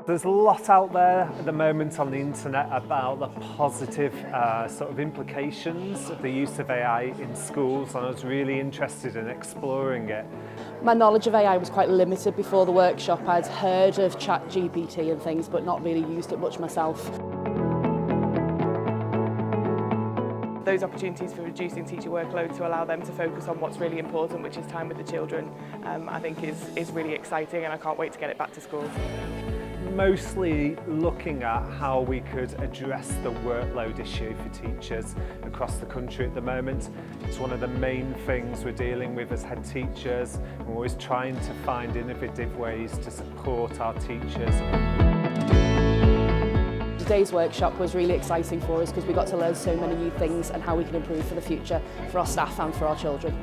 There's a lot out there at the moment on the internet about the positive sort of implications of the use of AI in schools, and I was really interested in exploring it. My knowledge of AI was quite limited before the workshop. I'd heard of ChatGPT and things, but not really used it much myself. Those opportunities for reducing teacher workload to allow them to focus on what's really important, which is time with the children, I think is really exciting, and I can't wait to get it back to school. Mostly looking at how we could address the workload issue for teachers across the country at the moment. It's one of the main things we're dealing with as head teachers, and we're always trying to find innovative ways to support our teachers. Today's workshop was really exciting for us because we got to learn so many new things and how we can improve for the future for our staff and for our children.